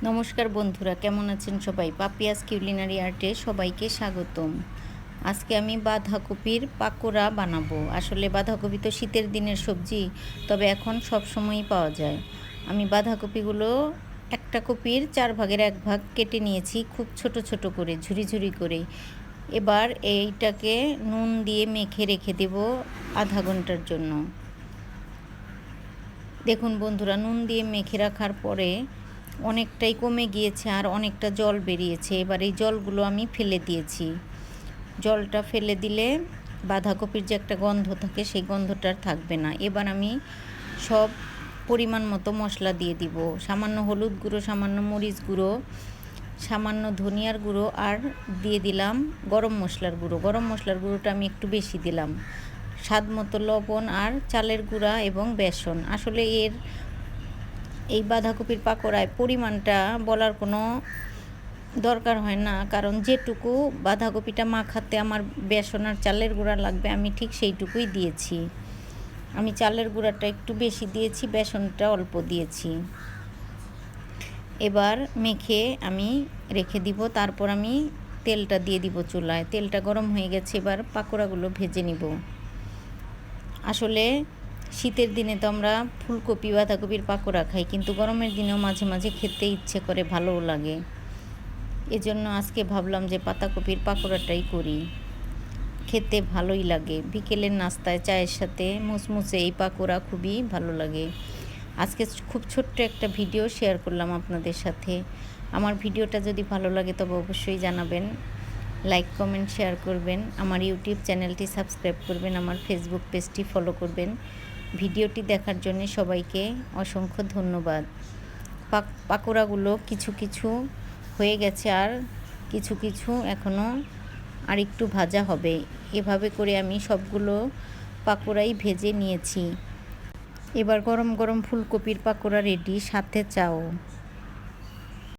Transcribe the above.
নমস্কার বন্ধুরা, কেমন আছেন সবাই? পাপিয়াস কিউলিনারি আর্টে সবাইকে স্বাগতম। আজকে আমি বাঁধাকপির পাকোড়া বানাবো। আসলে বাঁধাকপি তো শীতের দিনের সবজি, তবে এখন সব সময়ই পাওয়া যায়। আমি বাঁধাকপিগুলো একটা কপির 4 ভাগের 1 ভাগ কেটে নিয়েছি, খুব ছোট ছোট করে, ঝুরি ঝুরি করে। এবার এইটাকে নুন দিয়ে মেখে রেখে দেব আধা ঘন্টার জন্য। দেখুন বন্ধুরা, নুন দিয়ে মেখে রাখার পরে অনেকটাই কমে গিয়েছে আর অনেকটা জল বেরিয়েছে। এবার এই জলগুলো আমি ফেলে দিয়েছি। জলটা ফেলে দিলে বাঁধাকপির যে একটা গন্ধ থাকে, সেই গন্ধটা আর থাকবে না। এবার আমি সব পরিমাণ মতো মশলা দিয়ে দিব। সামান্য হলুদ গুঁড়ো, সামান্য মরিচ গুঁড়ো, সামান্য ধনিয়ার গুঁড়ো, আর দিয়ে দিলাম গরম মশলার গুঁড়ো। গরম মশলার গুঁড়োটা আমি একটু বেশি দিলাম। স্বাদ মতো লবণ আর চালের গুঁড়া এবং বেসন। আসলে এই বাঁধাকপির পাকোড়ায় পরিমাণটা বলার কোনো দরকার হয় না, কারণ যেটুকু বাঁধাকপিটা মাখাতে আমার বেসন আর চালের গুঁড়া লাগবে, আমি ঠিক সেইটুকুই দিয়েছি। আমি চালের গুঁড়াটা একটু বেশি দিয়েছি, বেসনটা অল্প দিয়েছি। এবার মেখে আমি রেখে দিব। তারপর আমি তেলটা দিয়ে দিব চুলায়। তেলটা গরম হয়ে গেছে, এবার পাকোড়াগুলো ভেজে নিব। আসলে শীতের দিনে তো আমরা ফুলকপি বাঁধাকপির পাকোড়া খাই, কিন্তু গরমের দিনেও মাঝে মাঝে খেতে ইচ্ছে করে, ভালোও লাগে। এজন্য আজকে ভাবলাম যে পাতাকপির পাকোড়াটাই করি, খেতে ভালোই লাগে। বিকেলের নাস্তায় চায়ের সাথে মুসমুসে এই পাকোড়া খুবই ভালো লাগে। আজকে খুব ছোট্ট একটা ভিডিও শেয়ার করলাম আপনাদের সাথে। আমার ভিডিওটা যদি ভালো লাগে তবে অবশ্যই জানাবেন, লাইক কমেন্ট শেয়ার করবেন, আমার ইউটিউব চ্যানেলটি সাবস্ক্রাইব করবেন, আমার ফেসবুক পেজটি ফলো করবেন। ভিডিওটি দেখার জন্য সবাইকে অসংখ্য ধন্যবাদ। পাকোড়াগুলো কিছু কিছু হয়ে গেছে, আর কিছু কিছু এখনও আর একটু ভাজা হবে। এভাবে করে আমি সবগুলো পাকোড়াই ভেজে নিয়েছি। এবার গরম গরম ফুলকপির পাকোড়া রেডি, সাথে চাও।